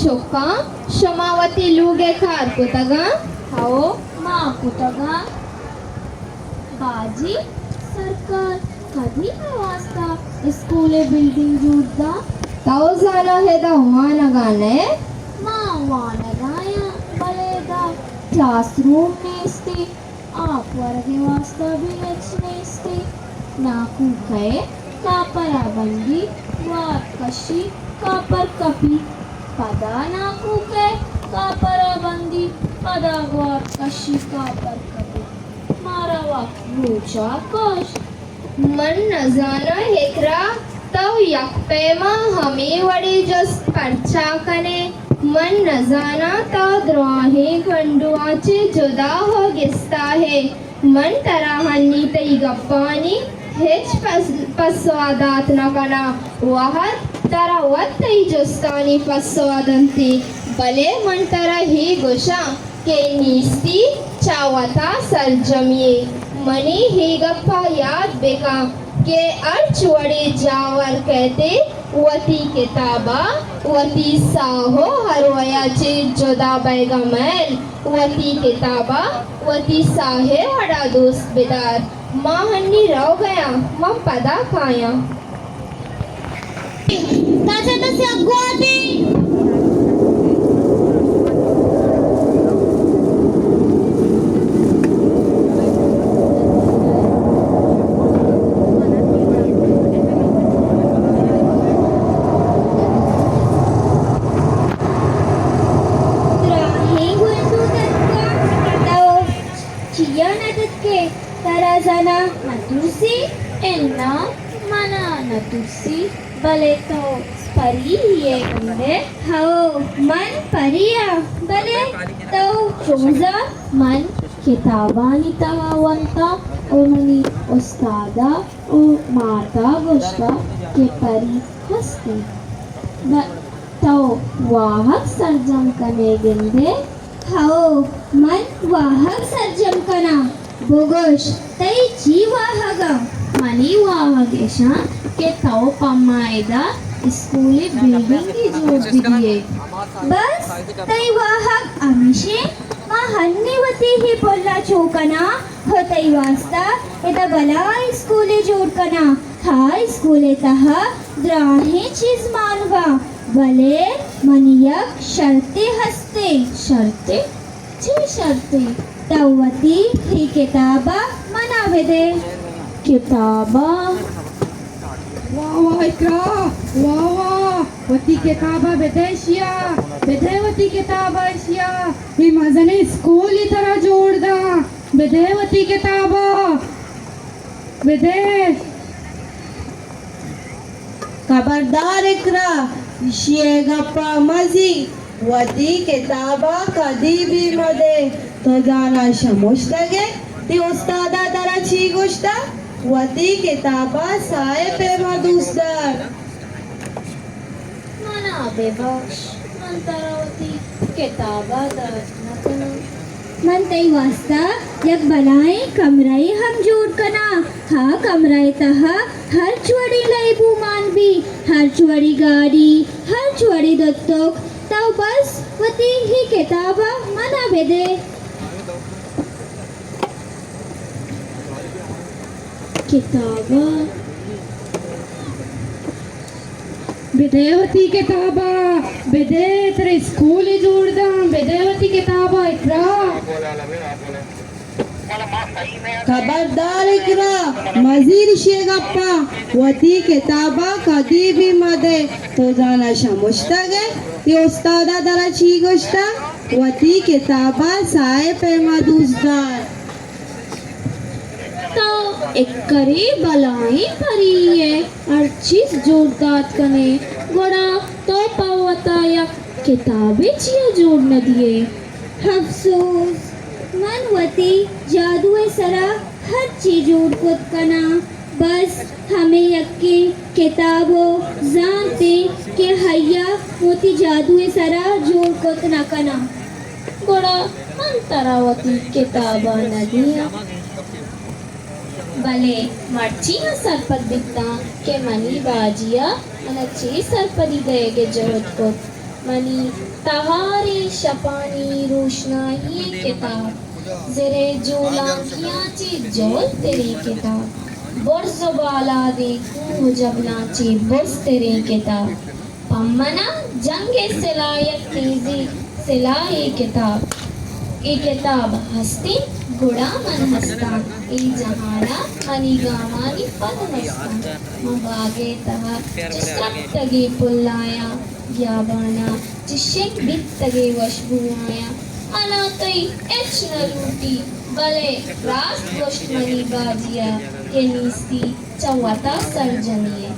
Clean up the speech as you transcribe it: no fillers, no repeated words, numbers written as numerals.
चोक्का शमावती लूगे खार कुतगा हाओ माँ कुतगा बाजी सरकार कधी वाजता स्कूले बिल्डिंग जुडदा ताऊ जाना है दा हुआना गाने माँ वानगाया बलेदा क्लासरूम नेस्ते आप वरगे वास्ता भी नेस्ते नाकू कहे कापरा बंदी वार कशी कापर कपी पदा नाकू कहे कापरा बंदी पदा वार कशी कापर कपी मारा वक्त रोचा कोश मन न जाना हेकरा तव यकपेमा हमें वड़े जस पर्चा कने मन न जाना तव द्रोही खंडुआचे जुदा हो गिस्ता है मन तराहनी तई गप्पानी हेच पस्वादात न कना वहत तरा वत तई जुस्तानी पस्वादंती भले मन तरा ही गुशा के नीस्ती चावता सरजमिए मनी ही गप्पा याद बेका के अर्च वड़े जावर कहते वती किताबा वती साहो हरवयाचे जुदा बैगमैल वती किताबा वती साहे हड़ा दोस्त बिदार माँ हन्नी रह गया माँ पदा खाया ताजा तसे अगवादी Tarazana natusi enna mana natusi baleto pariye unde hao man pariya bale to choza man kitabani tawanta umani ustada u mata goshta ke pari haste तो वाहक सर्जम कने गिंदे हाओ मन वाहक सर्जम कना बोगोश तई जी वाहगा मनी वाहगेशा के ताओ पम्माएदा स्कूली बिल्डिंग की जोड़ दिए बस तई वाहक अमिशे माँ हन्नी वती ही बोला चौकना हो तई वास्ता इधर बला स्कूले जोड़ कना हाँ स्कूले तहा द्राहे चीज मानवा भले मनियक शर्ते हस्ते शर्ते ची शर्ते तवती ही किताबा मनावे दे किताबा वाह वाह इकरा वाह वाह वती किताबा बेदेशिया बेदेवती किताबा एशिया ये मजने स्कूल ही तरह जोड़ दा बेदेवती किताबा बेदे खबरदार इकरा ये गप्पा मजी वती किताबा कदी भी मदे तो जाना शमुश्तगे ती उस्तादा दरा ची गुश्ता वती किताबा साए पे मदुस्तर मना बेबश मंतरावती किताबा दरना मन तई वास्ता यक बनाए कमराई हम जोड़ कना हाँ कमराई तहा हर चुवड़ी लाइबू मान भी हर चुवड़ी गाड़ी हर चुवड़ी दत्तोक तब बस वती ही किताबा मना बेदे किताबा बेदेवती किताबा बेदे तेरे स्कूल ही जोड़ दा बेदेवती किताबा इकरा खबरदार इकरा मजीर ये गप्पा वती किताबा कदी भी मदे तो जाना शमुश्तगे ती उस्तादा दरा ची गुश्ता वती किताबा साए पे मदुस्तर तो एक करे बलाई परी है हर चीज जोड़दात कने गोड़ा तो पावता या किताबें चिया जोड़ न दिए अफसोस मनवती जादू सरा हर चीज जोड़ खुद कना बस हमें यक्के किताबों जानते के हैया मोती जादू सरा जोड़ खुद न कना गोड़ा अंतरावती किताबा न दिया भले मर्ची हाँ सरपत दिखता के मनी बाजिया मन अच्छी सरपदी देगे जरूरत को मनी तहारे शपानी रोशनाई किताब ज़रे जोलांकियाँ ची जोल तेरी किताब बुर्ज़ बाला देखूं जब नाचे बुर्ज़ तेरी किताब पम्मना जंगे सिलायत तेजी सिलाई किताब ए किताब हस्ती गुड़ा मन हस्ता ए जहाना मनी गामानी पद हस्ता मबागे तहा जिसक तगे पुल्लाया याबाना जिशेक बित तगे वशबुआया मना तई एच न लूटी भले रास्त वश मनी बाजिया के नीस्ती चवता सर्जनिए